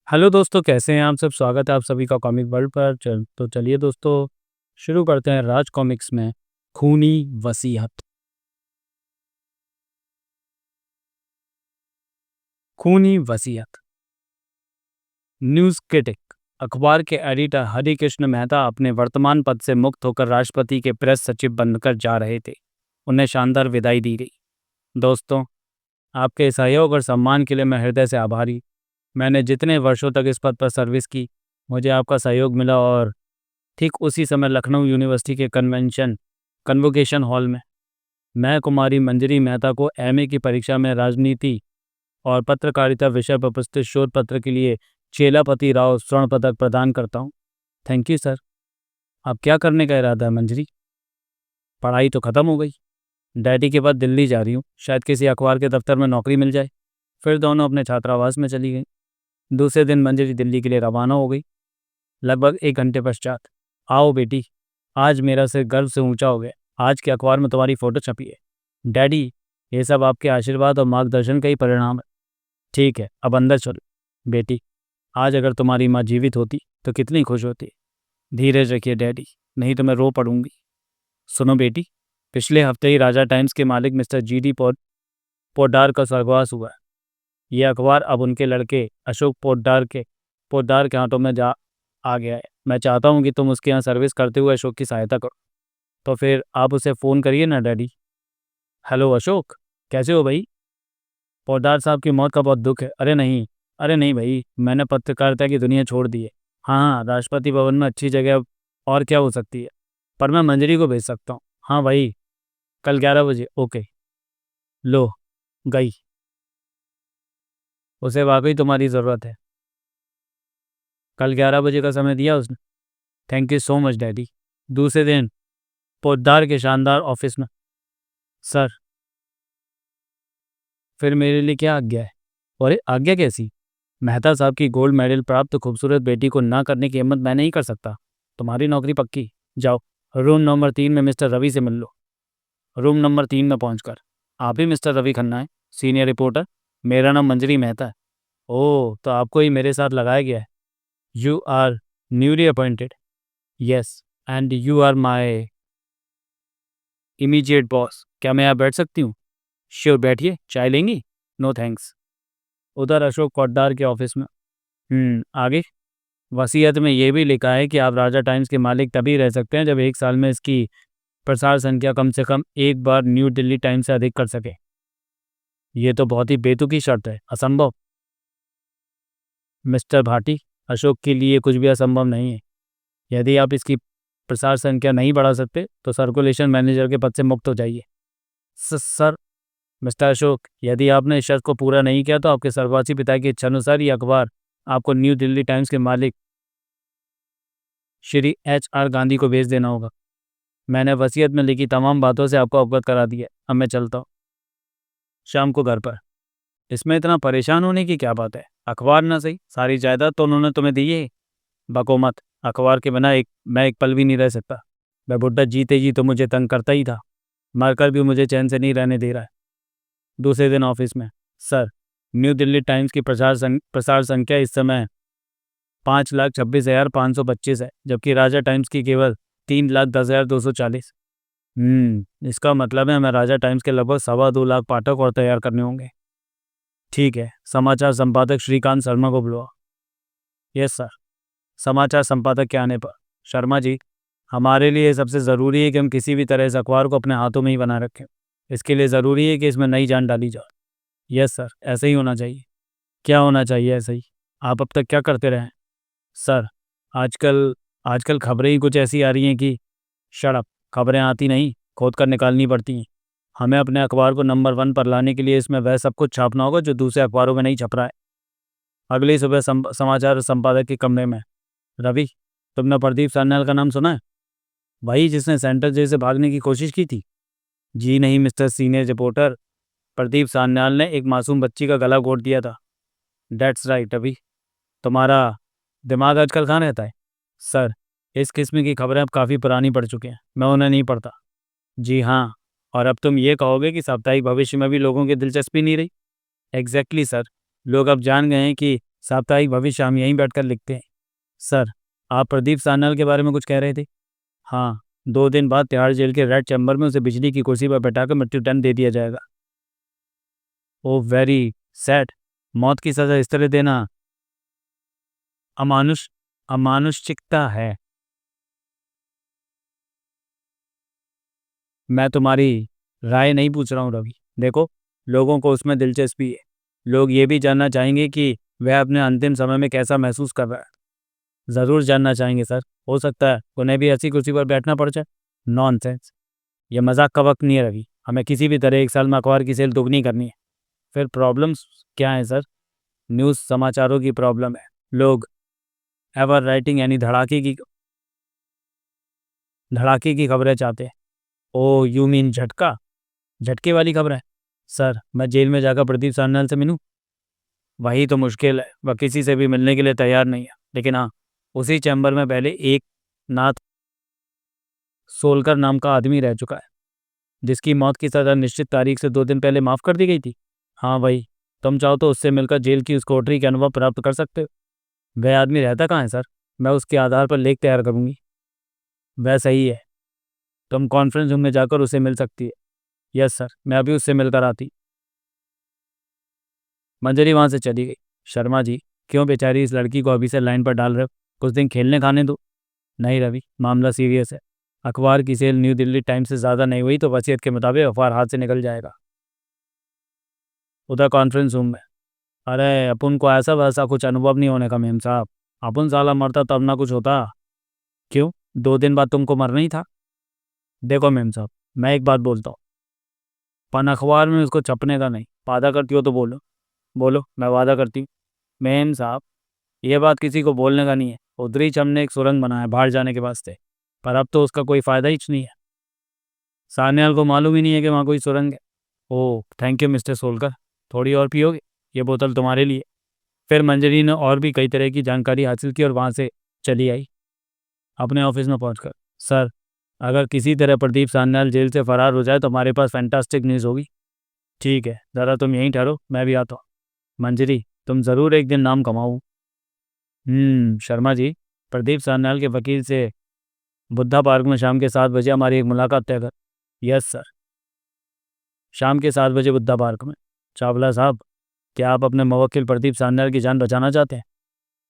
Hello दोस्तों, कैसे हैं आप सब? स्वागत है आप सभी का कॉमिक वर्ल्ड पर। चलिए दोस्तों, शुरू करते हैं राज कॉमिक्स में खूनी वसीयत। खूनी वसीयत। न्यूज़ क्रिटिक अखबार के एडिटर हरिकृष्ण मेहता अपने वर्तमान पद से मुक्त होकर राष्ट्रपति के प्रेस सचिव बनकर जा रहे थे। उन्हें शानदार विदाई दी गई। दोस्तों, आपके सहयोग और सम्मान के लिए मैं हृदय से आभारी। मैंने जितने वर्षों तक इस पद पर सर्विस की, मुझे आपका सहयोग मिला, और ठीक उसी समय लखनऊ यूनिवर्सिटी के कन्वोकेशन हॉल में मैं कुमारी मंजरी मेहता को एमए की परीक्षा में राजनीति और पत्रकारिता विषय पर प्रस्तुत शोध पत्र के लिए चेलापति राव स्वर्ण पदक प्रदान करता हूँ। Thank you sir. अब क्या करने का इरादा है मंजरी? पढ़ाई तो ख़त्म हो गई। डैडी के बाद दिल्ली जा रही हूँ, शायद किसी अखबार के दफ्तर में नौकरी मिल जाए। फिर दोनों अपने छात्रावास में चली गई। दूसरे दिन मंजरी दिल्ली के लिए रवाना हो गई। लगभग 1 घंटे पश्चात, आओ बेटी, आज मेरा सिर गर्व से ऊंचा हो गया। आज के अखबार में तुम्हारी फोटो छपी है। डैडी, ये सब आपके आशीर्वाद और मार्गदर्शन का ही परिणाम है। ठीक है, अब अंदर चलो। बेटी, आज अगर तुम्हारी माँ जीवित होती तो कितनी खुश होती। धीरज रखिए डैडी, नहीं तो मैं रो पड़ूंगी। सुनो बेटी, पिछले हफ्ते ही राजा टाइम्स के मालिक मिस्टर जीडी पोद्दार का स्वर्गवास हुआ है। यह अखबार अब उनके लड़के अशोक पोद्दार के हाथों में जा आ गया है। मैं चाहता हूँ कि तुम उसके यहाँ सर्विस करते हुए अशोक की सहायता करो। तो फिर आप उसे फ़ोन करिए ना डैडी। हेलो अशोक, कैसे हो भाई? पोद्दार साहब की मौत का बहुत दुख है। अरे नहीं भाई, मैंने पत्रकारिता की दुनिया छोड़ दी है। हाँ, राष्ट्रपति भवन में अच्छी जगह और क्या हो सकती है। पर मैं मंजरी को भेज सकता हूँ। हाँ भाई, कल 11 बजे। ओके। लो, गई। उसे वाकई तुम्हारी ज़रूरत है। कल 11 बजे का समय दिया उसने। Thank you so much daddy. दूसरे दिन पोद्दार के शानदार ऑफिस में। सर, फिर मेरे लिए क्या आज्ञा है? अरे आज्ञा कैसी? मेहता साहब की गोल्ड मेडल प्राप्त खूबसूरत बेटी को ना करने की हिम्मत मैं नहीं कर सकता। तुम्हारी नौकरी पक्की। जाओ, रूम नंबर 3 में मिस्टर रवि से मिल लो। रूम नंबर 3 में पहुंचकर, आप ही मिस्टर रवि खन्ना है? Senior reporter. मेरा नाम मंजरी मेहता है। ओह, तो आपको ही मेरे साथ लगाया गया है। You are newly appointed. Yes, and you are my immediate boss. क्या मैं यहाँ बैठ सकती हूँ? श्योर, बैठिए। चाय लेंगी? No thanks. उधर अशोक पोद्दार के ऑफिस में। आगे। वसीयत में यह भी लिखा है कि आप राजा टाइम्स के मालिक तभी रह सकते हैं जब 1 साल में इसकी प्रसार संख्या कम से कम एक बार न्यू दिल्ली टाइम्स से अधिक कर सके। ये तो बहुत ही बेतुकी शर्त है। असंभव। मिस्टर भाटी, अशोक के लिए कुछ भी असंभव नहीं है। यदि आप इसकी प्रसार संख्या नहीं बढ़ा सकते तो सर्कुलेशन मैनेजर के पद से मुक्त हो जाइए। सर, मिस्टर अशोक, यदि आपने इस शर्त को पूरा नहीं किया तो आपके स्वर्गवासी पिता की इच्छानुसार ये अखबार आपको न्यू दिल्ली टाइम्स के मालिक श्री HR गांधी को भेज देना होगा। मैंने वसीयत में लिखी तमाम बातों से आपको अवगत करा दिया। अब मैं चलता हूँ। शाम को घर पर। इसमें इतना परेशान होने की क्या बात है? अखबार ना सही, सारी जायदाद तो उन्होंने तुम्हें दी है। बको मत। अखबार के बिना मैं एक पल भी नहीं रह सकता। मैं बुड्ढा जीते जी तो मुझे तंग करता ही था, मरकर भी मुझे चैन से नहीं रहने दे रहा है। दूसरे दिन ऑफिस में। सर, न्यू दिल्ली टाइम्स की प्रसार संख्या इस समय 5,26,525 है, जबकि राजा टाइम्स की केवल 3,10,240। इसका मतलब है हमें राजा टाइम्स के लगभग 2.25 लाख पाठक और तैयार करने होंगे। ठीक है, समाचार संपादक श्रीकांत शर्मा को बुलवा। Yes sir. समाचार संपादक के आने पर, शर्मा जी, हमारे लिए सबसे ज़रूरी है कि हम किसी भी तरह इस अखबार को अपने हाथों में ही बनाए रखें। इसके लिए ज़रूरी है कि इसमें नई जान डाली जाए। यस सर, ऐसे ही होना चाहिए। क्या होना चाहिए ऐसे ही? आप अब तक क्या करते रहे हैं? सर, आजकल आजकल खबरें ही कुछ ऐसी आ रही हैं कि शट अप। खबरें आती नहीं, खोद कर निकालनी पड़ती हैं। हमें अपने अखबार को नंबर 1 पर लाने के लिए इसमें वह सब कुछ छापना होगा जो दूसरे अखबारों में नहीं छप रहा है। अगली सुबह समाचार संपादक के कमरे में। रवि, तुमने प्रदीप सान्याल का नाम सुना है? वही जिसने सेंट्रल जेल से भागने की कोशिश की थी? जी नहीं mister senior reporter, Pradeep Sanyal ने एक मासूम बच्ची का गला घोट दिया था। That's right Ravi. तुम्हारा दिमाग आजकल कहाँ रहता है? सर, इस किस्म की खबरें अब काफ़ी पुरानी पड़ चुकी हैं, मैं उन्हें नहीं पढ़ता। जी हाँ, और अब तुम ये कहोगे कि साप्ताहिक भविष्य में भी लोगों की दिलचस्पी नहीं रही? Exactly sir. लोग अब जान गए हैं कि साप्ताहिक भविष्य हम यहीं बैठकर लिखते हैं। सर, आप प्रदीप सान्याल के बारे में कुछ कह रहे थे? हाँ, 2 दिन बाद तिहाड़ जेल के रेड चैम्बर में उसे बिजली की कुर्सी पर बैठाकर मृत्युदंड दे दिया जाएगा। ओ वेरी सैड। मौत की सजा इस तरह देना अमानुषिकता है। मैं तुम्हारी राय नहीं पूछ रहा हूँ रवि। देखो, लोगों को उसमें दिलचस्पी है। लोग ये भी जानना चाहेंगे कि वह अपने अंतिम समय में कैसा महसूस कर रहा है। ज़रूर जानना चाहेंगे सर। हो सकता है उन्हें भी ऐसी कुर्सी पर बैठना पड़ जाए। नॉनसेंस। ये मजाक का वक्त नहीं है रवि। हमें किसी भी तरह 1 साल में अखबार की सेल दुगनी करनी है। फिर प्रॉब्लम्स क्या है सर? न्यूज़ समाचारों की प्रॉब्लम है। लोग एवर राइटिंग यानी धड़ाके की खबरें चाहते हैं। ओ यू मीन झटके वाली खबर है। सर, मैं जेल में जाकर प्रदीप सान्याल से मिलूं? वही तो मुश्किल है। वह किसी से भी मिलने के लिए तैयार नहीं है। लेकिन हाँ, उसी चैम्बर में पहले एक नाथ सोलकर नाम का आदमी रह चुका है, जिसकी मौत की सज़ा निश्चित तारीख से 2 दिन पहले माफ़ कर दी गई थी। हाँ वही। तुम चाहो तो उससे मिलकर जेल की उस कोठरी के अनुभव प्राप्त कर सकते हो। वह आदमी रहता कहाँ है सर? मैं उसके आधार पर लेख तैयार करूंगी। वह सही है। तुम कॉन्फ्रेंस रूम में जाकर उसे मिल सकती है। यस सर, मैं अभी उससे मिलकर आती। मंजरी वहां से चली गई। शर्मा जी, क्यों बेचारी इस लड़की को अभी से लाइन पर डाल रहे हो? कुछ दिन खेलने खाने दो। नहीं रवि, मामला सीरियस है। अखबार की सेल न्यू दिल्ली टाइम्स से ज़्यादा नहीं हुई तो वसीयत के मुताबिक अखबार हाथ से निकल जाएगा। उधर कॉन्फ्रेंस रूम में। अरे अपन को ऐसा वैसा कुछ अनुभव नहीं होने का मेम साहब। अपन साला मरता तब ना कुछ होता। क्यों? 2 दिन बाद तुमको मरना ही था। देखो मेम साहब, मैं एक बात बोलता हूँ। पन अखबार में उसको छपने का नहीं। वादा करती हो तो बोलो। बोलो, मैं वादा करती हूँ। मेम साहब, ये बात किसी को बोलने का नहीं है। उधरी हमने एक सुरंग बनाया बाहर जाने के वास्ते, पर अब तो उसका कोई फ़ायदा ही नहीं है। सान्याल को मालूम ही नहीं है कि वहाँ कोई सुरंग है। Oh thank you mister Solkar. थोड़ी और पियोगे? ये बोतल तुम्हारे लिए। फिर मंजरी ने और भी कई तरह की जानकारी हासिल की और वहाँ से चली आई। अपने ऑफिस में पहुंचकर, सर, अगर किसी तरह प्रदीप सान्याल जेल से फरार हो जाए तो हमारे पास फैंटास्टिक न्यूज़ होगी। ठीक है, ज़रा तुम यहीं ठहरो, मैं भी आता हूँ। मंजरी, तुम ज़रूर एक दिन नाम कमाओ। शर्मा जी, प्रदीप सान्याल के वकील से बुद्धा पार्क में शाम के 7 बजे हमारी एक मुलाकात तय कर। Yes sir. शाम के 7 बजे बुद्धा पार्क में। चावला साहब, क्या आप अपने मुवक्किल प्रदीप सान्याल की जान बचाना चाहते हैं?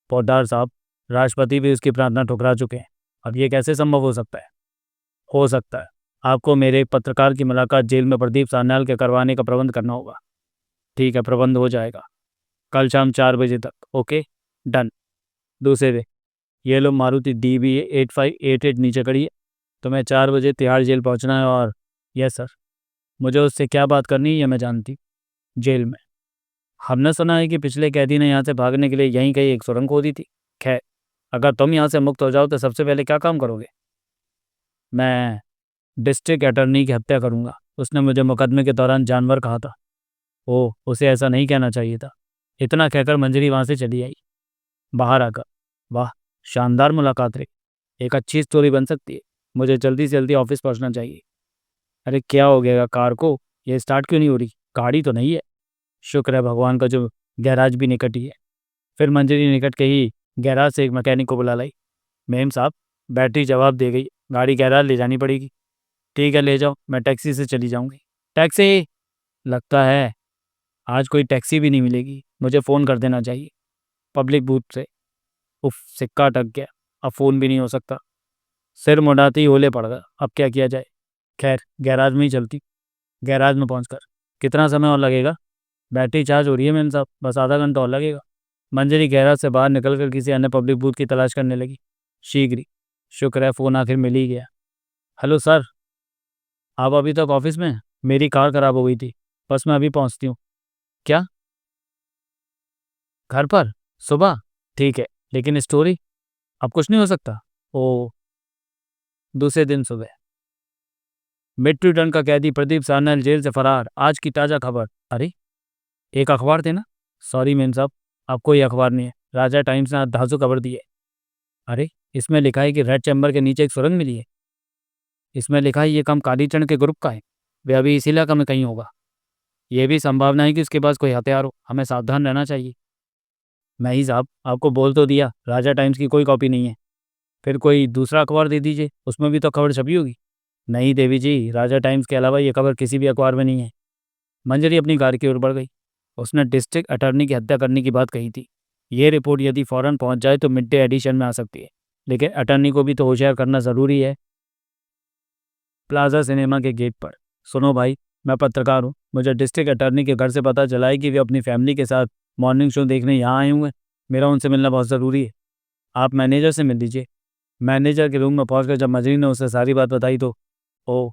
पोद्दार साहब, राष्ट्रपति भी उसकी प्रार्थना ठुकरा चुके हैं। अब ये कैसे संभव हो सकता है? हो सकता है। आपको मेरे एक पत्रकार की मुलाकात जेल में प्रदीप सान्याल के करवाने का प्रबंध करना होगा। ठीक है, प्रबंध हो जाएगा। कल शाम 4 बजे तक। Okay, done. दूसरे दिन, ये लो मारुति DB 8588 नीचे खड़ी है। तुम्हें 4 बजे तिहाड़ जेल पहुंचना है और यस सर, मुझे उससे क्या बात करनी है ये मैं जानती। जेल में हमने सुना है कि पिछले कैदी ने यहाँ से भागने के लिए यहीं कहीं एक सुरंग खोदी थी। खैर, अगर तुम यहाँ से मुक्त हो जाओ तो सबसे पहले क्या काम करोगे? मैं डिस्ट्रिक्ट अटर्नी की हत्या करूंगा। उसने मुझे मुकदमे के दौरान जानवर कहा था। ओह, उसे ऐसा नहीं कहना चाहिए था। इतना कहकर मंजरी वहां से चली आई। बाहर आकर, वाह, शानदार मुलाकात रही। एक अच्छी स्टोरी बन सकती है। मुझे जल्दी से जल्दी ऑफिस पहुंचना चाहिए। अरे क्या हो गया कार को? ये स्टार्ट क्यों नहीं हो रही? गाड़ी तो नहीं है। शुक्र है भगवान का जो गैराज भी निकट ही है। फिर मंजरी निकट के ही गैराज से एक मैकेनिक को बुला लाई। मेम साहब, बैटरी जवाब दे गई, गाड़ी गैराज ले जानी पड़ेगी। ठीक है, ले जाओ, मैं टैक्सी से चली जाऊंगी। टैक्सी? लगता है आज कोई टैक्सी भी नहीं मिलेगी। मुझे फ़ोन कर देना चाहिए पब्लिक बूथ से। उफ, सिक्का अटक गया। अब फ़ोन भी नहीं हो सकता। सिर मुड़ाते ही ओले पड़ गया। अब क्या किया जाए? खैर, गैराज में ही चलती। गैराज में पहुंचकर, कितना समय और लगेगा? बैटरी चार्ज हो रही है मेम साहब, बस आधा घंटा और लगेगा। मंजरी गैराज से बाहर निकलकर किसी अन्य पब्लिक बूथ की तलाश करने लगी। शीघ्र ही। शुक्र है फ़ोन आखिर मिल ही गया। हेलो सर, आप अभी तक ऑफिस में हैं? मेरी कार खराब हो गई थी, बस मैं अभी पहुंचती हूँ। क्या? घर पर? सुबह? ठीक है, लेकिन स्टोरी? अब कुछ नहीं हो सकता। ओ, दूसरे दिन सुबह, मृत्युदंड का कैदी प्रदीप सान्याल जेल से फरार, आज की ताज़ा खबर। अरे, एक अखबार थे ना? सॉरी मेम साहब, अब कोई अखबार नहीं है। राजा टाइम्स ने आज धांसू खबर दी है। अरे, इसमें लिखा है कि रेड चैम्बर के नीचे एक सुरंग मिली है। इसमें लिखा है ये काम कालीचरण के ग्रुप का है। वे अभी इसी इलाका में कहीं होगा। यह भी संभावना है कि उसके पास कोई हथियार हो। हमें सावधान रहना चाहिए। मैं ही साहब आपको बोल तो दिया राजा टाइम्स की कोई कॉपी नहीं है। फिर कोई दूसरा अखबार दे दीजिए, उसमें भी तो खबर छपी होगी। नहीं देवी जी, राजा टाइम्स के अलावा ये खबर किसी भी अखबार में नहीं है। मंजरी अपनी कार की ओर बढ़ गई। उसने डिस्ट्रिक्ट अटॉर्नी की हत्या करने की बात कही थी। ये रिपोर्ट यदि फौरन पहुंच जाए तो मिड डे एडिशन में आ सकती है, लेकिन अटॉर्नी को भी तो होशियार करना ज़रूरी है। प्लाजा सिनेमा के गेट पर। सुनो भाई, मैं पत्रकार हूँ, मुझे डिस्ट्रिक्ट अटॉर्नी के घर से पता चला है कि वे अपनी फैमिली के साथ मॉर्निंग शो देखने यहाँ आए हुए हैं। मेरा उनसे मिलना बहुत ज़रूरी है। आप मैनेजर से मिल लीजिए। मैनेजर के रूम में पहुंचकर जब मजरी ने उसे सारी बात बताई तो ओ,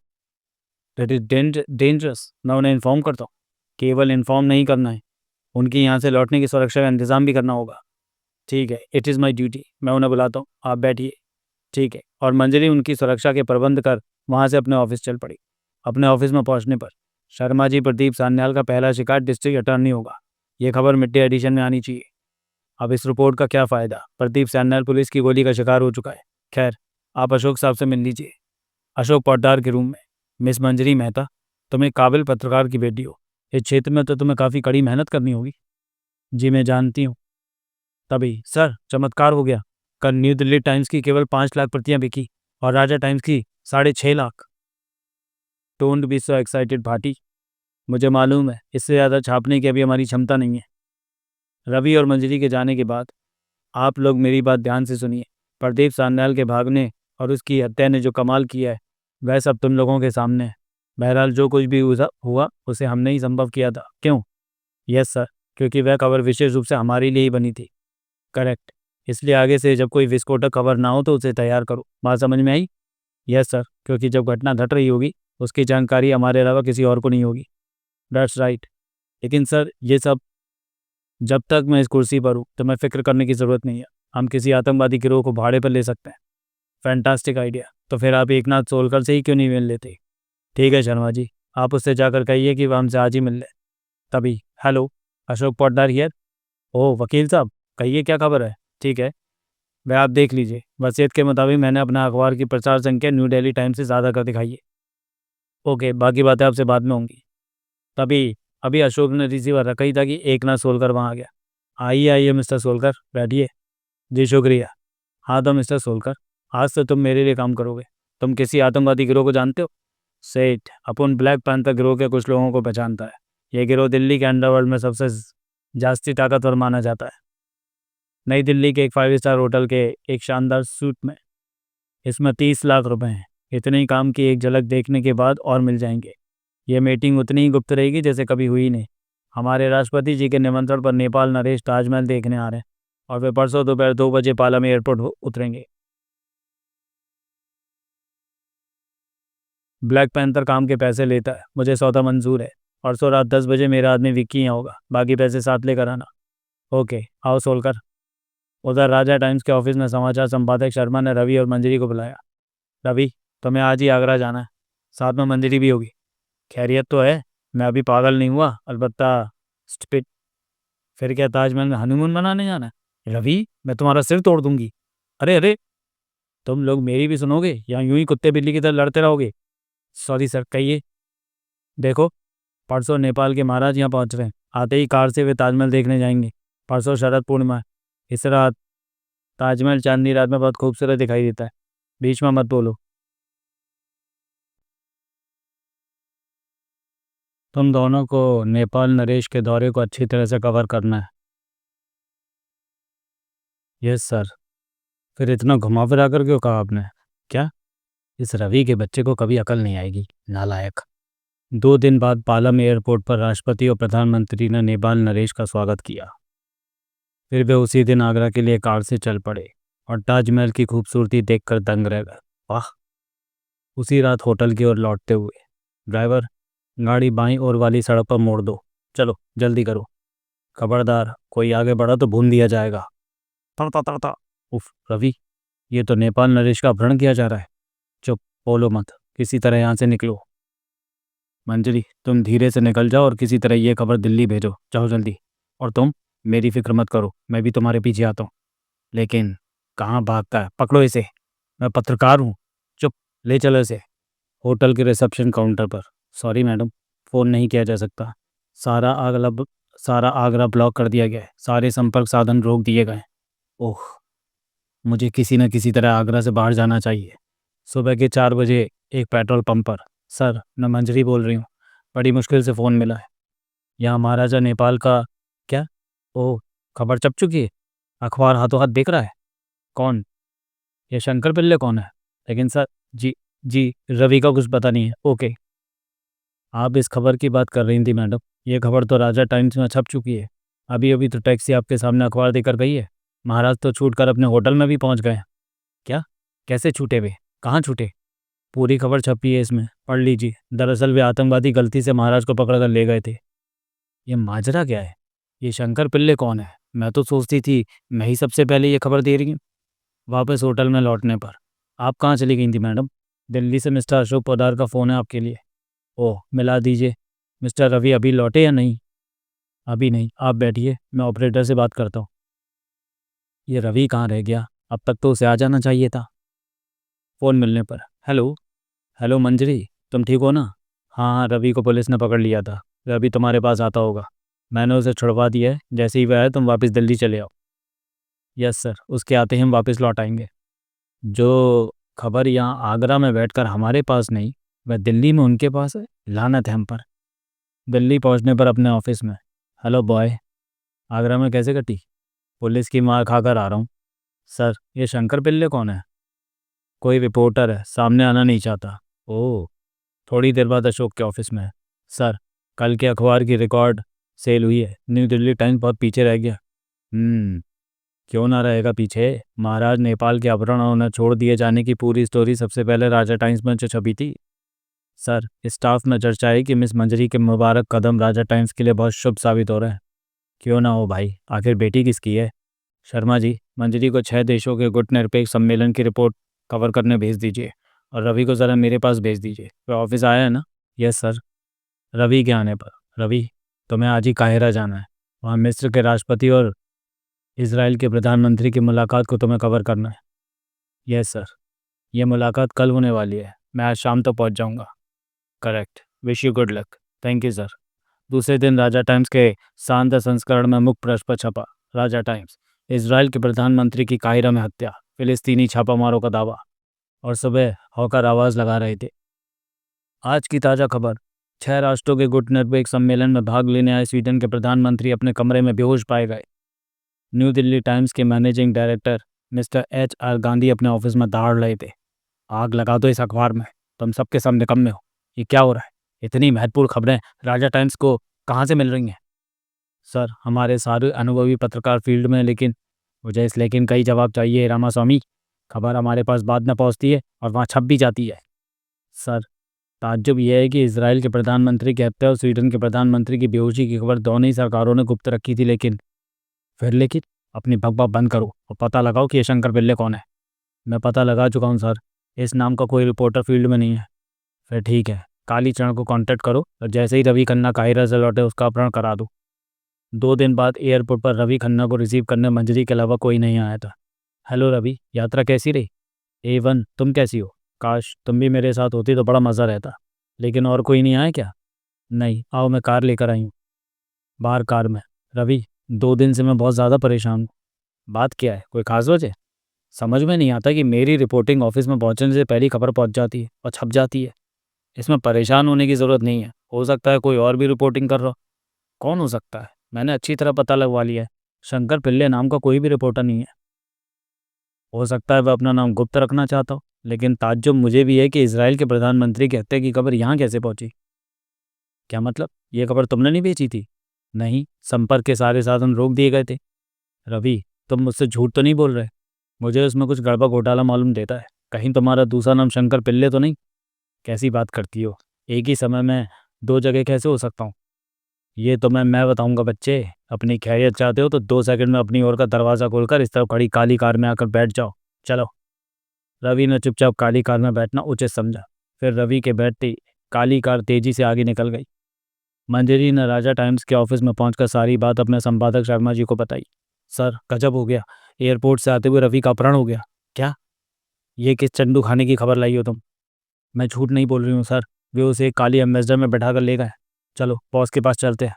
दैट इज डेंजरस। मैं उन्हें इन्फॉर्म करता हूँ। केवल इन्फॉर्म नहीं करना है, उनकी यहाँ से लौटने की सुरक्षा का इंतज़ाम भी करना होगा। ठीक है, इट इज़ माई ड्यूटी। मैं उन्हें बुलाता हूँ, आप बैठिए। ठीक है। और मंजरी उनकी सुरक्षा के प्रबंध कर वहाँ से अपने ऑफिस चल पड़ी। अपने ऑफिस में पहुँचने पर शर्मा जी प्रदीप सान्याल का पहला शिकार डिस्ट्रिक्ट अटॉर्नी होगा। ये खबर मिड डे एडिशन में आनी चाहिए। अब इस रिपोर्ट का क्या फ़ायदा, प्रदीप सान्याल पुलिस की गोली का शिकार हो चुका है। खैर, आप अशोक साहब से मिल लीजिए। अशोक पट्टार के रूम में। मिस मंजरी मेहता, तुम एक काबिल पत्रकार की बेटी हो। इस क्षेत्र में तो तुम्हें काफ़ी कड़ी मेहनत करनी होगी। जी मैं जानती हूँ। तभी सर चमत्कार हो गया। कल न्यू दिल्ली टाइम्स की केवल 5 लाख प्रतियां बिकी और राजा टाइम्स की 6.5 lakh. Don't be so excited Bhati. मुझे मालूम है इससे ज़्यादा छापने की अभी हमारी क्षमता नहीं है। रवि और मंजरी के जाने के बाद आप लोग मेरी बात ध्यान से सुनिए। प्रदीप सान्याल के भागने और उसकी हत्या ने जो कमाल किया है वह सब तुम लोगों के सामने है। बहरहाल जो कुछ भी हुआ उसे हमने ही संभव किया था, क्यों? यस सर, क्योंकि वह खबर विशेष रूप से हमारे लिए ही बनी थी। करेक्ट। इसलिए आगे से जब कोई विस्फोटक खबर ना हो तो उसे तैयार करो। बात समझ में आई? यस सर, क्योंकि जब घटना घट रही होगी उसकी जानकारी हमारे अलावा किसी और को नहीं होगी। That's right. लेकिन सर ये सब जब तक मैं इस कुर्सी पर हूँ तो मैं फिक्र करने की ज़रूरत नहीं है। हम किसी आतंकवादी गिरोह को भाड़े पर ले सकते हैं। Fantastic idea. तो फिर आप एकनाथ सोलकर से ही क्यों नहीं मिल लेते? ठीक है शर्मा जी, आप उससे जाकर कहिए कि वह हमसे आज ही मिल ले। तभी हेलो, अशोक पटदार हियर। ओह वकील साहब, कहिए क्या खबर है? ठीक है, वह आप देख लीजिए। वसीयत के मुताबिक मैंने अपना अखबार की प्रचार संख्या न्यू दिल्ली टाइम्स से ज़्यादा कर दिखाई है। ओके, बाकी बातें आपसे बाद में होंगी। तभी अभी अशोक ने रिसीवर रखा ही था कि एकनाथ सोलकर वहाँ आ गया। आइए आइए मिस्टर सोलकर, बैठिए। जी शुक्रिया। हाँ तो मिस्टर सोलकर, आज से तुम मेरे लिए काम करोगे। तुम किसी आतंकवादी गिरोह को जानते हो? सेठ अपन ब्लैक पैंथर गिरोह के कुछ लोगों को पहचानता है। ये गिरोह दिल्ली के अंडरवर्ल्ड में सबसे जास्ती ताकतवर माना जाता है। नई दिल्ली के एक 5 स्टार होटल के एक शानदार सूट में। इसमें 30 लाख रुपए हैं। इतने ही काम की एक झलक देखने के बाद और मिल जाएंगे। ये मीटिंग उतनी ही गुप्त रहेगी जैसे कभी हुई नहीं। हमारे राष्ट्रपति जी के निमंत्रण पर नेपाल नरेश ताजमहल देखने आ रहे हैं और वे परसों दोपहर 2 बजे पालम एयरपोर्ट उतरेंगे। ब्लैक पैंथर काम के पैसे लेता है, मुझे सौदा मंजूर है। परसों रात 10 बजे मेरा आदमी विक्की यहाँ होगा, बाकी पैसे साथ लेकर आना। ओके, आओ सोलकर। उधर राजा टाइम्स के ऑफिस में समाचार संपादक शर्मा ने रवि और मंजरी को बुलाया। रवि, तुम्हें आज ही आगरा जाना है, साथ में मंजरी भी होगी। खैरियत तो है? मैं अभी पागल नहीं हुआ, अलबत्ता स्टूपिड। फिर क्या ताजमहल में हनीमून मनाने जाना है? रवि, मैं तुम्हारा सिर तोड़ दूंगी। अरे अरे, तुम लोग मेरी भी सुनोगे या यूं ही कुत्ते बिल्ली की तरह लड़ते रहोगे? सॉरी सर, कहिए। देखो, परसों नेपाल के महाराज यहाँ पहुँच रहे हैं। आते ही कार से वे ताजमहल देखने जाएंगे। परसों शरद पूर्णिमा है। इस रात ताजमहल चांदनी रात में बहुत खूबसूरत दिखाई देता है। बीच में मत बोलो। तुम दोनों को नेपाल नरेश के दौरे को अच्छी तरह से कवर करना है। Yes sir. फिर इतना घुमा फिरा कर क्यों कहा आपने? क्या? इस रवि के बच्चे को कभी अकल नहीं आएगी, नालायक। 2 दिन बाद पालम एयरपोर्ट पर राष्ट्रपति और प्रधानमंत्री ने नेपाल नरेश का स्वागत किया। फिर वे उसी दिन आगरा के लिए कार से चल पड़े और ताजमहल की खूबसूरती देखकर दंग रह गए। वाह! उसी रात होटल की ओर लौटते हुए, ड्राइवर, गाड़ी बाईं ओर वाली सड़क पर मोड़ दो। चलो जल्दी करो। खबरदार, कोई आगे बढ़ा तो भून दिया जाएगा। तड़ता तड़ता। उफ रवि, ये तो नेपाल नरेश का अपहरण किया जा रहा है। चुप, बोलो मत, किसी तरह यहाँ से निकलो। मंजरी, तुम धीरे से निकल जाओ और किसी तरह ये खबर दिल्ली भेजो। जाओ जल्दी। और तुम, मेरी फिक्र मत करो, मैं भी तुम्हारे पीछे आता हूँ। लेकिन कहाँ भागता है? पकड़ो इसे, मैं पत्रकार हूँ। चुप, ले चलो इसे होटल के रिसेप्शन काउंटर पर। सॉरी मैडम, फ़ोन नहीं किया जा सकता। सारा अगला सारा आगरा ब्लॉक कर दिया गया है, सारे संपर्क साधन रोक दिए गए हैं। ओह, मुझे किसी न किसी तरह आगरा से बाहर जाना चाहिए। सुबह के 4 बजे एक पेट्रोल पंप पर। सर, मैं मंजरी बोल रही हूँ। बड़ी मुश्किल से फ़ोन मिला है। यहाँ महाराजा नेपाल का। क्या? ओह, खबर छप चुकी है? अखबार हाथों हाथ देख रहा है? कौन? ये शंकर पिल्ले कौन है? लेकिन सर। जी। जी, रवि का कुछ पता नहीं है। ओके। आप इस खबर की बात कर रही थी मैडम। ये खबर तो राजा टाइम्स में छप चुकी है। अभी अभी तो टैक्सी आपके सामने अखबार देकर गई है। महाराज तो छूट कर अपने होटल में भी पहुंच गए हैं। क्या? कैसे छूटे वे? कहाँ छूटे? पूरी खबर छपी है इसमें, पढ़ लीजिए। दरअसल वे आतंकवादी गलती से महाराज को पकड़ कर ले गए थे। ये माजरा क्या है? ये शंकर पिल्ले कौन है? मैं तो सोचती थी मैं ही सबसे पहले ये खबर दे रही हूँ। वापस होटल में लौटने पर। आप कहाँ चली गई थी मैडम? दिल्ली से मिस्टर अशोक पोदार का फ़ोन है आपके लिए। ओह, मिला दीजिए। मिस्टर रवि अभी लौटे या नहीं? अभी नहीं, आप बैठिए, मैं ऑपरेटर से बात करता हूँ। ये रवि कहाँ रह गया? अब तक तो उसे आ जाना चाहिए था। फ़ोन मिलने पर। हेलो। हेलो मंजरी, तुम ठीक हो ना? हाँ हाँ, रवि को पुलिस ने पकड़ लिया था। रवि तुम्हारे पास आता होगा। मैंने उसे छुड़वा दिया है। जैसे ही वह आए तुम वापस दिल्ली चले आओ। यस सर, उसके आते ही हम वापस लौट आएंगे। जो खबर यहाँ आगरा में बैठकर हमारे पास नहीं, वह दिल्ली में उनके पास है। लानत है हम पर। दिल्ली पहुँचने पर अपने ऑफिस में। Hello boy. आगरा में कैसे कटी? पुलिस की मार खाकर आ रहा हूँ। सर, ये शंकर पिल्ले कौन है? कोई रिपोर्टर है, सामने आना नहीं चाहता। ओह। थोड़ी देर बाद अशोक के ऑफिस में है। सर, कल के अखबार की रिकॉर्ड सेल हुई है। न्यू दिल्ली टाइम्स बहुत पीछे रह गया। क्यों ना रहेगा पीछे? महाराज नेपाल के अपहरण और उन्हें छोड़ दिए जाने की पूरी स्टोरी सबसे पहले राजा टाइम्स में जो छपी थी। सर, स्टाफ में चर्चा है कि मिस मंजरी के मुबारक कदम राजा टाइम्स के लिए बहुत शुभ साबित हो रहे हैं। क्यों ना हो भाई, आखिर बेटी किसकी है? शर्मा जी, मंजरी को 6 देशों के गुट निरपेक्ष सम्मेलन की रिपोर्ट कवर करने भेज दीजिए। और रवि को ज़रा मेरे पास भेज दीजिए। वह ऑफिस आया है ना? Yes sir. रवि के आने पर। रवि, तुम्हें आज ही काहिरा जाना है। वहाँ मिस्र के राष्ट्रपति और इसराइल के प्रधानमंत्री की मुलाकात को तुम्हें कवर करना है। Yes sir. यह मुलाकात कल होने वाली है। मैं आज शाम तक पहुँच जाऊँगा। Correct. Wish you good luck. Thank you sir. दूसरे दिन राजा टाइम्स के शानदार संस्करण में मुख्य पृष्ठ पर छपा। राजा टाइम्स। इसराइल के प्रधानमंत्री की काहिरा में हत्या, फिलिस्तीनी छापामारों का दावा। और सुबह हॉकर आवाज़ लगा रहे थे। आज की ताज़ा खबर। 6 राष्ट्रों के गुट निरपेक्ष सम्मेलन में भाग लेने आए स्वीडन के प्रधानमंत्री अपने कमरे में बेहोश पाए गए। न्यू दिल्ली टाइम्स के managing director mister HR Gandhi अपने ऑफिस में दहाड़ रहे थे। आग लगा दो इस अखबार में, तुम सबके सामने कम में हो। ये क्या हो रहा है? इतनी महत्वपूर्ण खबरें राजा टाइम्स को कहाँ से मिल रही हैं? सर, हमारे सारे अनुभवी पत्रकार फील्ड में, लेकिन मुझे इस लेकिन का ही जवाब चाहिए रामास्वामी। खबर हमारे पास बाद में पहुंचती है और वहाँ छप भी जाती है। सर, ताज्जुब यह है कि इसराइल के प्रधानमंत्री की हत्या और स्वीडन के प्रधानमंत्री की बेहोशी की खबर दोनों ही सरकारों ने गुप्त रखी थी, लेकिन अपनी बकबक बंद करो और पता लगाओ कि ये शंकर पिल्ले कौन है। मैं पता लगा चुका हूँ सर। इस नाम का कोई रिपोर्टर फील्ड में नहीं है। फिर ठीक है, काली चरण को कांटेक्ट करो और जैसे ही रवि खन्ना काहिरा से लौटे उसका अपहरण करा दो। 2 दिन बाद एयरपोर्ट पर रवि खन्ना को रिसीव करने मंजरी के अलावा कोई नहीं आया था। हेलो रवि, यात्रा कैसी रही? A1, तुम कैसी हो? काश तुम भी मेरे साथ होती तो बड़ा मज़ा रहता। लेकिन और कोई नहीं आया क्या? नहीं, आओ मैं कार लेकर आई हूँ। बाहर कार में। रवि, 2 दिन से मैं बहुत ज़्यादा परेशान हूँ। बात क्या है? कोई खास वजह? समझ में नहीं आता कि मेरी रिपोर्टिंग ऑफिस में पहुंचने से पहली खबर पहुंच जाती है और छप जाती है। इसमें परेशान होने की ज़रूरत नहीं है। हो सकता है कोई और भी रिपोर्टिंग कर रहा हो। कौन हो सकता है? मैंने अच्छी तरह पता लगवा लिया है। शंकर पिल्ले नाम का कोई भी रिपोर्टर नहीं है। हो सकता है वह अपना नाम गुप्त रखना चाहता हो, लेकिन ताज्जुब मुझे भी है कि इसराइल के प्रधानमंत्री की हत्या की खबर यहाँ कैसे पहुंची। क्या मतलब? ये खबर तुमने नहीं बेची थी? नहीं, संपर्क के सारे साधन रोक दिए गए थे। रवि, तुम मुझसे झूठ तो नहीं बोल रहे? मुझे उसमें कुछ गड़बड़ घोटाला मालूम देता है। कहीं तुम्हारा दूसरा नाम शंकर पिल्ले तो नहीं? कैसी बात करती हो? एक ही समय में 2 जगह कैसे हो सकता हूँ? ये तो मैं बताऊंगा बच्चे। अपनी खैरियत चाहते हो तो 2 सेकंड में अपनी ओर का दरवाज़ा खोलकर इस तरफ खड़ी काली कार में आकर बैठ जाओ। चलो। रवि ने चुपचाप काली कार में बैठना उचित समझा। फिर रवि के बैठते ही काली कार तेजी से आगे निकल गई। मंजरी ने राजा टाइम्स के ऑफिस में पहुंचकर सारी बात अपने संपादक शर्मा जी को बताई। सर, गजब हो गया। एयरपोर्ट से आते हुए रवि का अपहरण हो गया। क्या? ये किस चंदू खाने की खबर लाई हो तुम? मैं झूठ नहीं बोल रही हूँ सर। वे उसे एक काली एम्बेसडर में बैठा कर ले गए। चलो बॉस के पास चलते हैं।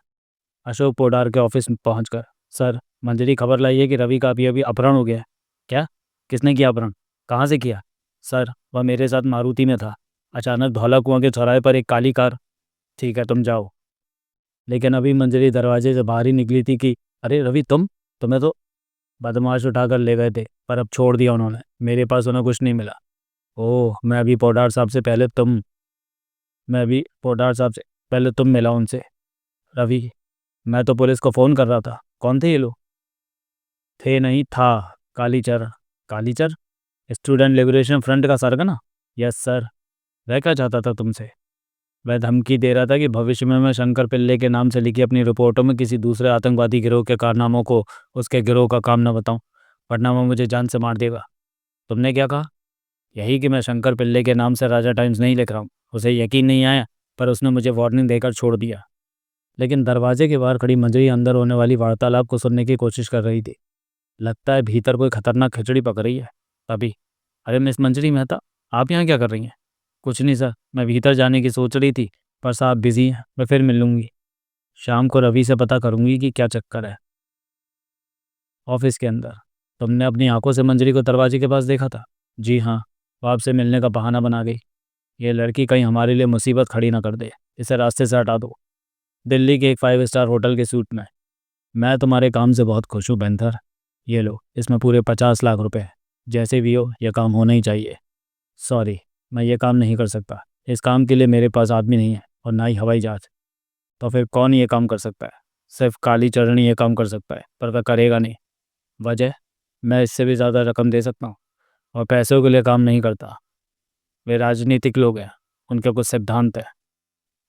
अशोक पोडार के ऑफिस में पहुंचकर, सर, मंजरी खबर लाई है कि रवि का अभी अभी अपहरण हो गया है। क्या? किसने किया अपहरण? कहाँ से किया? सर, वह मेरे साथ मारुति में था। अचानक धौला कुआं के चौराहे पर एक काली कार। ठीक है, तुम जाओ। लेकिन अभी मंजरी दरवाजे से बाहर ही निकली थी कि अरे रवि, तुम्हें तो बदमाश उठाकर ले गए थे, पर अब छोड़ दिया उन्होंने। मेरे पास उन्हें कुछ नहीं मिला। ओह, मैं अभी पोडार साहब से पहले तुम मिला उनसे। रवि, मैं तो पुलिस को फ़ोन कर रहा था। कौन थे ये लोग? थे नहीं, था। कालीचर। कालीचर? स्टूडेंट लिबरेशन फ्रंट का सरगना? Yes sir. वह क्या चाहता था तुमसे? वह धमकी दे रहा था कि भविष्य में मैं शंकर पिल्ले के नाम से लिखी अपनी रिपोर्टों में किसी दूसरे आतंकवादी गिरोह के कारनामों को उसके गिरोह का काम न बताऊं, वरना वो मुझे जान से मार देगा। तुमने क्या कहा? यही कि मैं शंकर पिल्ले के नाम से राजा टाइम्स नहीं लिख रहा हूँ। उसे यकीन नहीं आया, पर उसने मुझे वार्निंग देकर छोड़ दिया। लेकिन दरवाजे के बाहर खड़ी मंजरी अंदर होने वाली वार्तालाप को सुनने की कोशिश कर रही थी। लगता है भीतर कोई खतरनाक खिचड़ी पक रही है। तभी, अरे मिस मंजरी मेहता, आप यहाँ क्या कर रही हैं? कुछ नहीं सर, मैं भीतर जाने की सोच रही थी, पर साहब बिजी हैं, मैं फिर मिल लूँगी। शाम को रवि से पता करूँगी कि क्या चक्कर है। ऑफिस के अंदर, तुमने अपनी आंखों से मंजरी को दरवाजे के पास देखा था? जी हाँ, वो आपसे मिलने का बहाना बना गई। ये लड़की कहीं हमारे लिए मुसीबत खड़ी ना कर दे। इसे रास्ते से हटा दो। दिल्ली के एक 5 स्टार होटल के सूट में। मैं तुम्हारे काम से बहुत खुश हूँ बेंथर। ये लो, इसमें पूरे 50 लाख रुपए हैं। जैसे भी हो, यह काम होना ही चाहिए। सॉरी, मैं ये काम नहीं कर सकता। इस काम के लिए मेरे पास आदमी नहीं है, और ना ही हवाई जहाज। तो फिर कौन ये काम कर सकता है? सिर्फ काली चरणी ये काम कर सकता है, पर वह करेगा नहीं। वजह? मैं इससे भी ज़्यादा रकम दे सकता हूँ, और पैसों के लिए काम नहीं करता। वे राजनीतिक लोग हैं, उनके कुछ सिद्धांत है।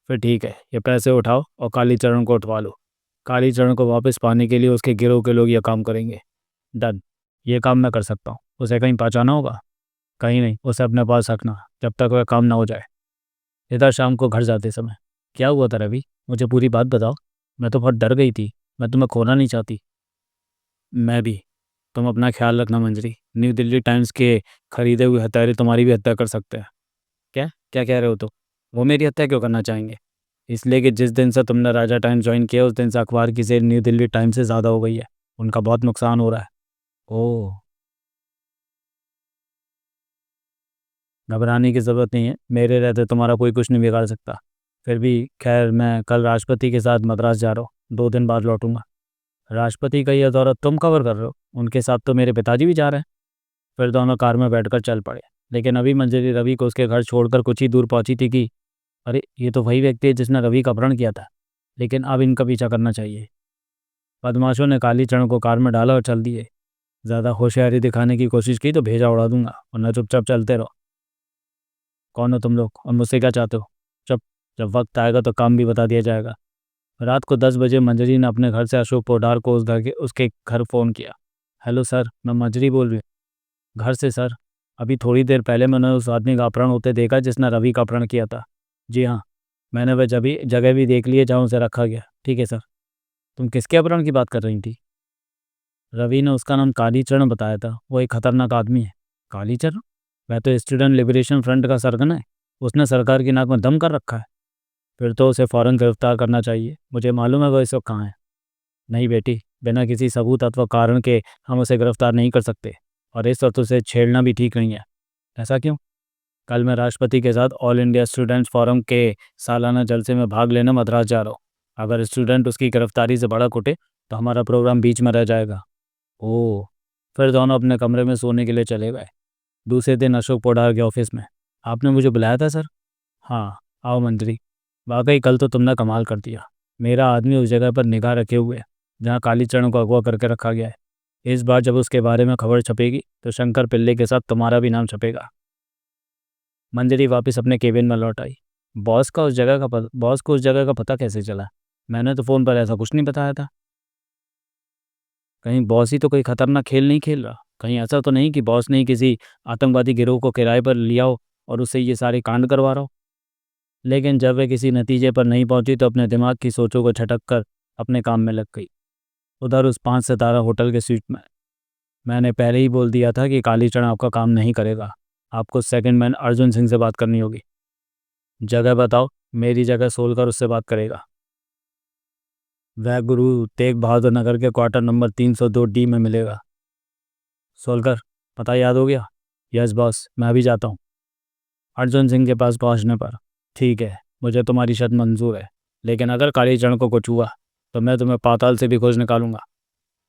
फिर ठीक है, ये पैसे उठाओ और कालीचरण को उठवा लो। कालीचरण को वापस पाने के लिए उसके गिरोह के लोग ये काम करेंगे। डन। ये काम मैं कर सकता हूँ। उसे कहीं पहुँचाना होगा? कहीं नहीं, उसे अपने पास रखना जब तक वह काम ना हो जाए। इधर शाम को घर जाते समय, क्या हुआ था रवि? मुझे पूरी बात बताओ। मैं तो बहुत डर गई थी। मैं तुम्हें खोना नहीं चाहती। मैं भी। तुम अपना ख्याल रखना मंजरी। न्यू दिल्ली टाइम्स के खरीदे हुए हत्यारे तुम्हारी भी हत्या कर सकते हैं। क्या क्या कह रहे हो? तो वो मेरी हत्या क्यों करना चाहेंगे? इसलिए कि जिस दिन से तुमने राजा टाइम्स ज्वाइन किया, उस दिन से अखबार की सेल न्यू दिल्ली टाइम्स से ज़्यादा हो गई है। उनका बहुत नुकसान हो रहा है। ओह, घबराने की ज़रूरत नहीं है। मेरे रहते तुम्हारा कोई कुछ नहीं बिगाड़ सकता। फिर भी खैर, मैं कल राष्ट्रपति के साथ मद्रास जा रहा हूँ। 2 दिन बाद लौटूंगा। राष्ट्रपति का यह दौरा तुम कवर कर रहे हो? उनके साथ तो मेरे पिताजी भी जा रहे हैं। फिर दोनों कार में बैठकर चल पड़े। लेकिन अभी मंजरी रवि को उसके घर छोड़कर कुछ ही दूर पहुंची थी कि अरे, ये तो वही व्यक्ति है जिसने रवि का अपहरण किया था। लेकिन अब इनका पीछा करना चाहिए। बदमाशों ने काली चरण को कार में डाला और चल दिए। ज़्यादा होशियारी दिखाने की कोशिश की तो भेजा उड़ा दूंगा, वरना चुपचाप चलते रहो। कौन हो तुम लोग, और मुझसे क्या चाहते हो? चुप। जब वक्त आएगा तो काम भी बता दिया जाएगा। रात को 10 बजे मंजरी ने अपने घर से अशोक पोडार को उसके घर फ़ोन किया। हेलो सर, मैं मंजरी बोल रही हूँ। घर से सर। अभी थोड़ी देर पहले मैंने उस आदमी का अपहरण होते देखा जिसने रवि का अपहरण किया था। जी हाँ, मैंने वह जगह भी देख ली है जहाँ उसे रखा गया। ठीक है सर। तुम किसके अपहरण की बात कर रही थी? रवि ने उसका नाम कालीचरण बताया था। वो एक खतरनाक आदमी है। कालीचरण? वह तो स्टूडेंट लिबरेशन फ्रंट का सरगना है। उसने सरकार की नाक में दम कर रखा है। फिर तो उसे फ़ौरन गिरफ्तार करना चाहिए। मुझे मालूम है वह इस वक्त कहाँ है। नहीं बेटी, बिना किसी सबूत अथवा कारण के हम उसे गिरफ्तार नहीं कर सकते, और इस वक्त उसे छेड़ना भी ठीक नहीं है। ऐसा क्यों? कल मैं राष्ट्रपति के साथ ऑल इंडिया स्टूडेंट्स फोरम के सालाना जलसे में भाग लेने मद्रास जा रहा हूँ। अगर स्टूडेंट उसकी गिरफ्तारी से भड़क उठे तो हमारा प्रोग्राम बीच में रह जाएगा। ओह। फिर दोनों अपने कमरे में सोने के लिए चले गए। दूसरे दिन अशोक पोडार के ऑफिस में। आपने मुझे बुलाया था सर? हाँ, आओ मंत्री। वाकई कल तो तुमने कमाल कर दिया। मेरा आदमी उस जगह पर निगाह रखे हुए है जहाँ कालीचरण को अगवा करके रखा गया है। इस बार जब उसके बारे में खबर छपेगी तो शंकर पिल्ले के साथ तुम्हारा भी नाम छपेगा। मंजरी वापस अपने केबिन में लौट आई। बॉस को उस जगह का पता कैसे चला? मैंने तो फ़ोन पर ऐसा कुछ नहीं बताया था। कहीं बॉस ही तो कोई खतरनाक खेल नहीं खेल रहा? कहीं ऐसा तो नहीं कि बॉस ने ही किसी आतंकवादी गिरोह को किराए पर लिया हो और उससे ये सारे कांड करवा रहा हो? लेकिन जब वे किसी नतीजे पर नहीं पहुंची तो अपने दिमाग की सोचों को झटक कर अपने काम में लग गई। उधर उस 5 सितारा होटल के स्वीट में, मैंने पहले ही बोल दिया था कि कालीचरण आपका काम नहीं करेगा। आपको सेकंड मैन अर्जुन सिंह से बात करनी होगी। जगह बताओ। मेरी जगह सोलकर उससे बात करेगा। वह गुरु तेग बहादुर नगर के क्वार्टर नंबर 302D में मिलेगा। सोलकर, पता याद हो गया? यस बॉस, मैं अभी जाता हूँ। अर्जुन सिंह के पास पहुँचने पर, ठीक है, मुझे तुम्हारी शर्त मंजूर है, लेकिन अगर कालीचरण को कुछ हुआ तो मैं तुम्हें पाताल से भी खोज निकालूंगा।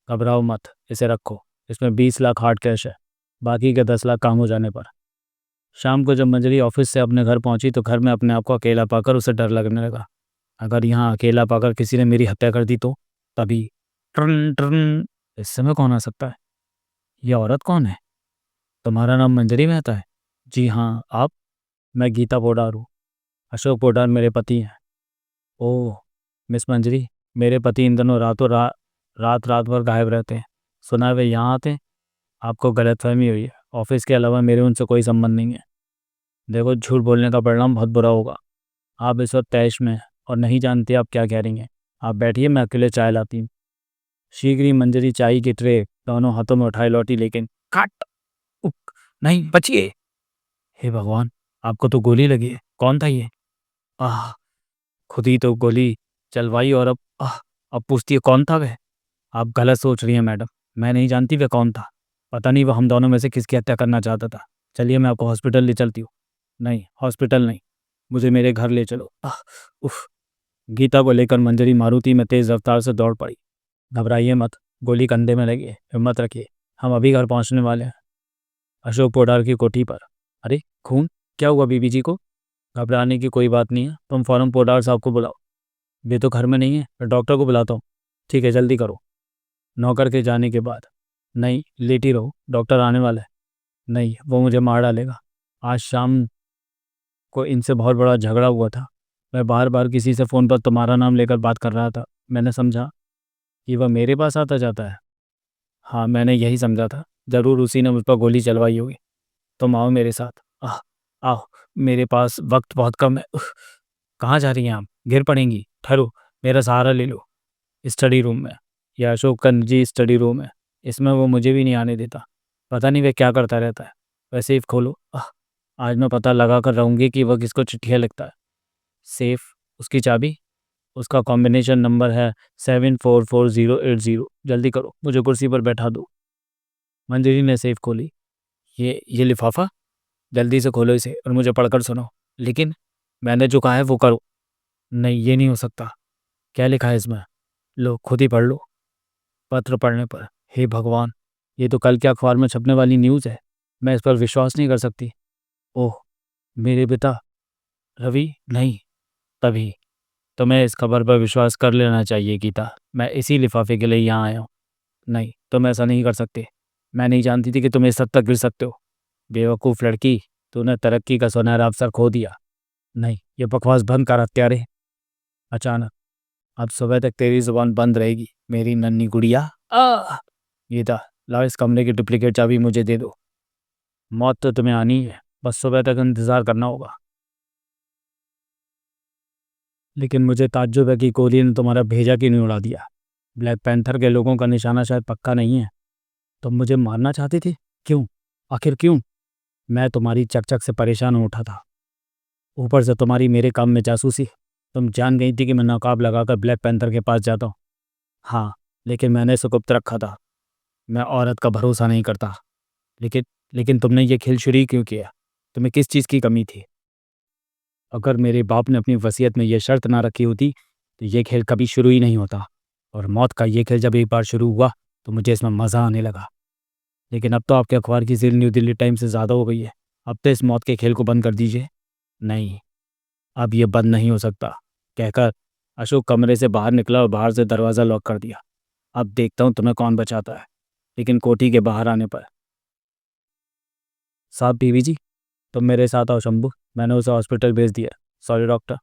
घबराओ मत, इसे रखो, इसमें 20 लाख हार्ड कैश है, बाकी के 10 लाख काम हो जाने पर। शाम को जब मंजरी ऑफिस से अपने घर पहुंची तो घर में अपने आप को अकेला पाकर उसे डर लगने लगा। अगर यहाँ अकेला पाकर किसी ने मेरी हत्या कर दी तो? तभी ट्रन ट्रन, इस समय कौन आ सकता है? यह औरत कौन है? तुम्हारा नाम मंजरी मेहता है? जी हाँ, आप? मैं गीता पोडार हूँ। अशोक पोडार मेरे पति हैं। ओह मिस मंजरी, मेरे पति इन दिनों रात रात भर गायब रहते हैं। सुना है वे यहाँ आते हैं। आपको गलतफहमी हुई है, ऑफिस के अलावा मेरे उनसे कोई संबंध नहीं है। देखो, झूठ बोलने का परिणाम बहुत बुरा होगा। आप इस वक्त तैश में हैं और नहीं जानते आप क्या कह रही हैं। आप बैठिए, मैं अकेले चाय लाती हूँ। शीघ्र ही मंजरी चाय की ट्रे दोनों हाथों में उठाए लौटी, लेकिन काट, उक, नहीं, बचिए। हे भगवान, आपको तो गोली लगी है। कौन था ये? आह, खुद ही तो गोली चलवाई और अब पूछती है कौन था वह? आप गलत सोच रही हैं मैडम, मैं नहीं जानती वह कौन था। पता नहीं वह हम दोनों में से किसकी हत्या करना चाहता था। चलिए, मैं आपको हॉस्पिटल ले चलती हूँ। नहीं, हॉस्पिटल नहीं, मुझे मेरे घर ले चलो। उफ। गीता को लेकर मंजरी मारुति में तेज रफ्तार से दौड़ पड़ी। घबराइए मत, गोली कंधे में लगी है, हिम्मत रखिए, हम अभी घर पहुंचने वाले हैं। अशोक पोडार की कोठी पर। अरे खून, क्या हुआ बीबी जी को? घबराने की कोई बात नहीं है, तुम फौरन पोडार साहब को बुलाओ। वे तो घर में नहीं है, मैं डॉक्टर को बुलाता हूँ। ठीक है, जल्दी करो। नौकर के जाने के बाद, नहीं, लेटी रहो, डॉक्टर आने वाला है। नहीं, वो मुझे मार डालेगा। आज शाम को इनसे बहुत बड़ा झगड़ा हुआ था। मैं बार बार किसी से फ़ोन पर तुम्हारा नाम लेकर बात कर रहा था। मैंने समझा कि वह मेरे पास आता जाता है। हाँ, मैंने यही समझा था, ज़रूर उसी ने मुझ पर गोली चलवाई होगी। तुम आओ मेरे साथ। आह, आओ, मेरे पास वक्त बहुत कम है। कहाँ जा रही हैं आप? गिर पड़ेंगी, ठहरो, मेरा सहारा ले लो। स्टडी रूम में। यह अशोक का निजी स्टडी रूम है, इसमें वो मुझे भी नहीं आने देता। पता नहीं वह क्या करता रहता है। वह सेफ खोलो। आज मैं पता लगा कर रहूँगी कि वह किसको चिट्ठियाँ लिखता है। सेफ, उसकी चाबी? उसका कॉम्बिनेशन नंबर है 744080। जल्दी करो, मुझे कुर्सी पर बैठा दो। मंजरी ने सेफ खोली। ये लिफाफा? जल्दी से खोलो इसे और मुझे पढ़कर सुनाओ। लेकिन मैंने जो कहा है वो करो। नहीं, ये नहीं हो सकता। क्या लिखा है इसमें? लो, खुद ही पढ़ लो। पत्र पढ़ने पर, हे भगवान, ये तो कल के अखबार में छपने वाली न्यूज़ है। मैं इस पर विश्वास नहीं कर सकती। ओह, मेरे पिता रवि? नहीं, तभी तुम्हें इस खबर पर विश्वास कर लेना चाहिए गीता। मैं इसी लिफाफे के लिए यहाँ आया हूँ। नहीं, तुम ऐसा नहीं कर सकते। मैं नहीं जानती थी कि तुम इस हद तक गिर सकते हो। बेवकूफ़ लड़की, तूने तरक्की का सुनहरा अवसर खो दिया। नहीं, ये बकवास बंद कर हत्यारे। अचानक, अब सुबह तक तेरी जुबान बंद रहेगी मेरी नन्ही गुड़िया। गीता, लाओ इस कमरे की डुप्लीकेट चाबी मुझे दे दो। मौत तो तुम्हें आनी ही है, बस सुबह तक इंतज़ार करना होगा। लेकिन मुझे ताज्जुब है कि कोहली ने तुम्हारा भेजा क्यों नहीं उड़ा दिया। ब्लैक पैंथर के लोगों का निशाना शायद पक्का नहीं है। तुम मुझे मारना चाहती थी? क्यों? आखिर क्यों? मैं तुम्हारी चकचक से परेशान हो उठा था, ऊपर से तुम्हारी मेरे काम में जासूसी। तुम जान गई थी कि मैं नकाब लगाकर ब्लैक पैंथर के पास जाता हूँ। हाँ, लेकिन मैंने इसे गुप्त रखा था। मैं औरत का भरोसा नहीं करता। लेकिन लेकिन तुमने ये खेल शुरू क्यों किया? तुम्हें किस चीज़ की कमी थी? अगर मेरे बाप ने अपनी वसीयत में यह शर्त ना रखी होती तो ये खेल कभी शुरू ही नहीं होता। और मौत का ये खेल जब एक बार शुरू हुआ तो मुझे इसमें मज़ा आने लगा। लेकिन अब तो आपके अखबार की सेल न्यू दिल्ली टाइम से ज़्यादा हो गई है। अब तो इस मौत के खेल को बंद कर दीजिए। नहीं, अब ये बंद नहीं हो सकता, कहकर अशोक कमरे से बाहर निकला और बाहर से दरवाज़ा लॉक कर दिया। अब देखता हूँ तुम्हें कौन बचाता है। लेकिन कोठी के बाहर आने पर, साहब, बीवी जी, तुम मेरे साथ आओ। शंभू, मैंने उसे हॉस्पिटल भेज दिया। Sorry doctor.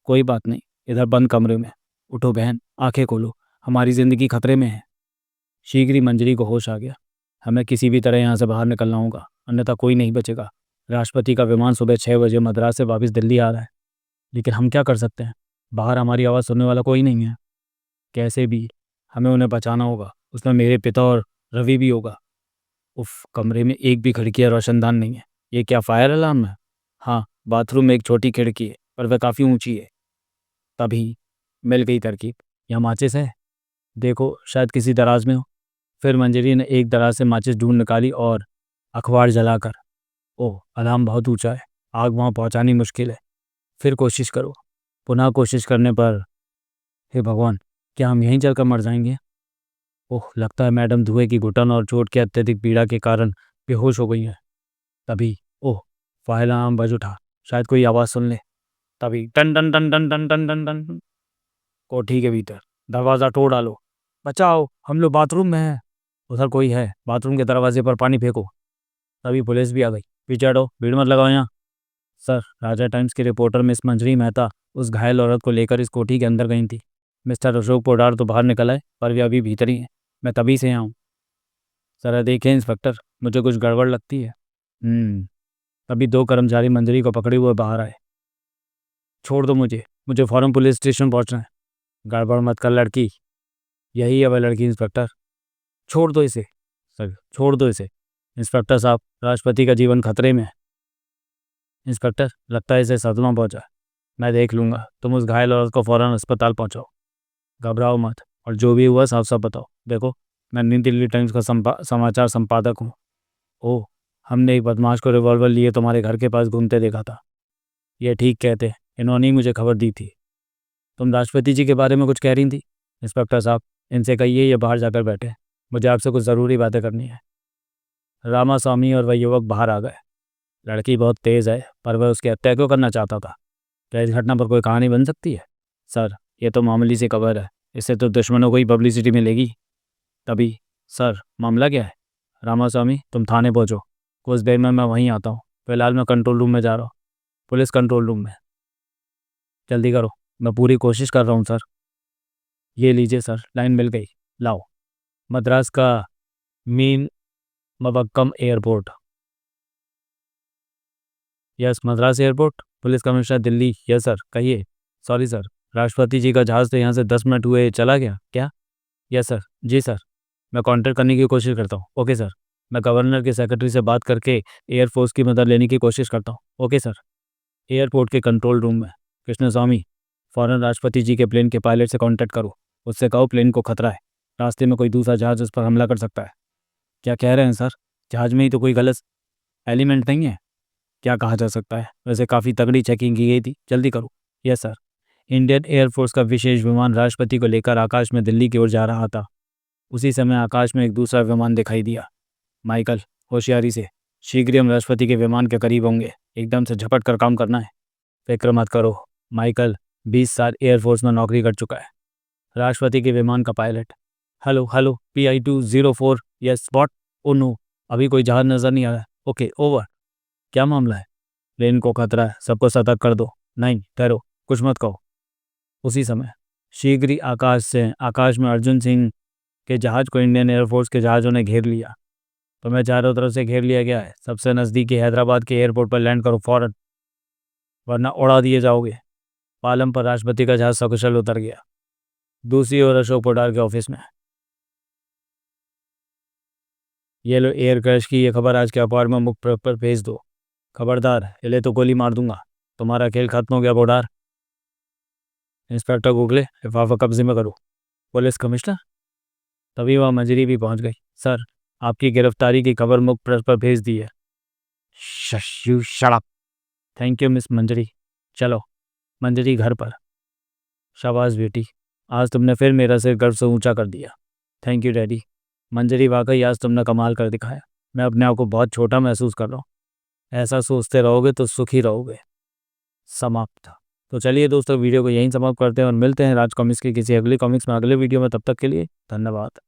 कोई बात नहीं, इधर बंद कमरे में। उठो बहन, आंखें खोलो, हमारी ज़िंदगी खतरे में है। शीघ्र ही मंजरी को होश आ गया। हमें किसी भी तरह यहाँ से बाहर निकलना होगा, अन्यथा कोई नहीं बचेगा। राष्ट्रपति का विमान सुबह 6 बजे मद्रास से वापस दिल्ली आ रहा है। लेकिन हम क्या कर सकते हैं? बाहर हमारी आवाज़ सुनने वाला कोई नहीं है। कैसे भी हमें उन्हें बचाना होगा। उसमें मेरे पिता और रवि भी होगा। उफ, कमरे में एक भी खिड़की या रोशनदान नहीं है। ये क्या फायर अलार्म है? हाँ, बाथरूम में एक छोटी खिड़की है, पर वह काफ़ी ऊंची है। तभी मिल गई तरकीब। यहाँ माचिस है, देखो शायद किसी दराज में हो। फिर मंजरी ने एक दराज से माचिस ढूंढ निकाली और अखबार जलाकर, ओह अलार्म बहुत ऊंचा है, आग वहाँ पहुँचानी मुश्किल है, फिर कोशिश करो। पुनः कोशिश करने पर, हे भगवान, क्या हम यहीं चलकर मर जाएंगे? ओह लगता है मैडम धुएं की घुटन और चोट की अत्यधिक पीड़ा के कारण बेहोश हो गई हैं। तभी ओह, फायर अलार्म बज उठा, शायद कोई आवाज़ सुन ले। तभी टन टन टन टन टन टन टन टन। कोठी के भीतर, दरवाज़ा तोड़ डालो, बचाओ हम लोग बाथरूम में हैं। उधर कोई है, बाथरूम के दरवाजे पर पानी फेंको। तभी पुलिस भी आ गई, पीछे हटो, भीड़ मत लगाओ यहाँ। सर, राजा टाइम्स की रिपोर्टर मिस मंजरी मेहता उस घायल औरत को लेकर इस कोठी के अंदर गई थी। मिस्टर अशोक पोडार तो बाहर निकल आए, पर वे अभी भीतर ही हैं। मैं तभी से यहाँ हूँ। ज़रा देखें इंस्पेक्टर, मुझे कुछ गड़बड़ लगती है। तभी दो कर्मचारी मंजरी को पकड़े हुए बाहर आए। छोड़ दो मुझे, मुझे फ़ौरन पुलिस स्टेशन पहुँचना है। गड़बड़ मत कर लड़की, यही है वह लड़की इंस्पेक्टर। छोड़ दो इसे सर, छोड़ दो इसे। इंस्पेक्टर साहब, राष्ट्रपति का जीवन खतरे में है। इंस्पेक्टर, लगता है इसे सदमा पहुंचा। मैं देख लूँगा, तुम उस घायल औरत को फ़ौरन अस्पताल पहुंचाओ। घबराओ मत, और जो भी हुआ साफ साफ बताओ। देखो, मैं न्यू दिल्ली टाइम्स का समाचार संपादक हूँ। ओह, हमने एक बदमाश को रिवॉल्वर लिए तुम्हारे घर के पास घूमते देखा था। ये ठीक कहते, इन्होंने ही मुझे खबर दी थी। तुम राष्ट्रपति जी के बारे में कुछ कह रही थी। इंस्पेक्टर साहब, इनसे कहिए ये बाहर जाकर बैठे, मुझे आपसे कुछ ज़रूरी बातें करनी है। रामास्वामी और वह युवक बाहर आ गए। लड़की बहुत तेज़ है, पर वह उसकी हत्या क्यों करना चाहता था? क्या इस घटना पर कोई कहानी बन सकती है? सर, ये तो मामूली सी खबर है, इससे तो दुश्मनों को ही पब्लिसिटी मिलेगी। तभी, सर मामला क्या है? रामास्वामी, तुम थाने पहुँचो, कुछ देर में मैं वहीं आता हूँ। फिलहाल मैं कंट्रोल रूम में जा रहा हूँ। पुलिस कंट्रोल रूम में। जल्दी करो, मैं पूरी कोशिश कर रहा हूँ सर। ये लीजिए सर, लाइन मिल गई, लाओ। मद्रास का Meenambakkam airport. Yes, Madras airport. Police commissioner Delhi. Yes sir, कहिए। सॉरी सर, राष्ट्रपति जी का जहाज़ तो यहाँ से 10 मिनट हुए चला गया क्या? Yes sir. जी सर, मैं कांटेक्ट करने की कोशिश करता हूँ। ओके सर, मैं गवर्नर के सेक्रेटरी से बात करके एयरफोर्स की मदद लेने की कोशिश करता हूँ। Okay sir. एयरपोर्ट के कंट्रोल रूम में। कृष्णस्वामी, फ़ौरन राष्ट्रपति जी के प्लेन के पायलट से कांटेक्ट करो, उससे कहो प्लेन को खतरा है, रास्ते में कोई दूसरा जहाज़ उस पर हमला कर सकता है। क्या कह रहे हैं सर? जहाज़ में ही तो कोई गलत एलिमेंट नहीं है। क्या कहा जा सकता है? वैसे काफ़ी तगड़ी चेकिंग की गई थी, जल्दी करो। Yes sir. इंडियन एयरफोर्स का विशेष विमान राष्ट्रपति को लेकर आकाश में दिल्ली की ओर जा रहा था। उसी समय आकाश में एक दूसरा विमान दिखाई दिया। माइकल, होशियारी से, शीघ्र ही हम राष्ट्रपति के विमान के करीब होंगे, एकदम से झपट कर काम करना है। फिक्र मत करो माइकल, 20 साल एयरफोर्स में नौकरी कर चुका है। राष्ट्रपति के विमान का pilot. Hello hello, PI-204, yes spot. Oh no, अभी कोई जहाज नज़र नहीं आ रहा है। Okay over. क्या मामला है? प्लेन को खतरा है, सबको सतर्क कर दो। नहीं ठहरो, कुछ मत कहो। उसी समय शीघ्र ही आकाश में अर्जुन सिंह के जहाज को इंडियन एयरफोर्स के जहाज़ों ने घेर लिया। तुम्हें चारों तरफ से घेर लिया गया है। सबसे नज़दीकी हैदराबाद के एयरपोर्ट पर लैंड करो फ़ौरन, वरना उड़ा दिए जाओगे। पालम पर राष्ट्रपति का जहाज़ सकुशल उतर गया। दूसरी ओर अशोक पोडार के ऑफिस में। ये लो एयर क्रैश की ये खबर आज के अखबार में मुख्य पर भेज दो। खबरदार, हिले तो गोली मार दूंगा। तुम्हारा खेल खत्म हो गया पोडार। इंस्पेक्टर गोखले, लिफाफा कब्जे में करो। Police commissioner. तभी वह मंजरी भी पहुंच गई। सर, आपकी गिरफ्तारी की खबर मुख्य प्रेस पर भेज दी है। You shut up. Thank you miss Manjari. चलो मंजरी घर पर। शाबाश बेटी, आज तुमने फिर मेरा सिर गर्व से ऊंचा कर दिया। Thank you daddy. मंजरी, वाकई आज तुमने कमाल कर दिखाया। मैं अपने आप को बहुत छोटा महसूस कर रहा हूँ। ऐसा सोचते रहोगे तो सुखी रहोगे। समाप्त। तो चलिए दोस्तों, वीडियो को यहीं समाप्त करते हैं और मिलते हैं राज कॉमिक्स की किसी अगली कॉमिक्स में अगले वीडियो में। तब तक के लिए धन्यवाद।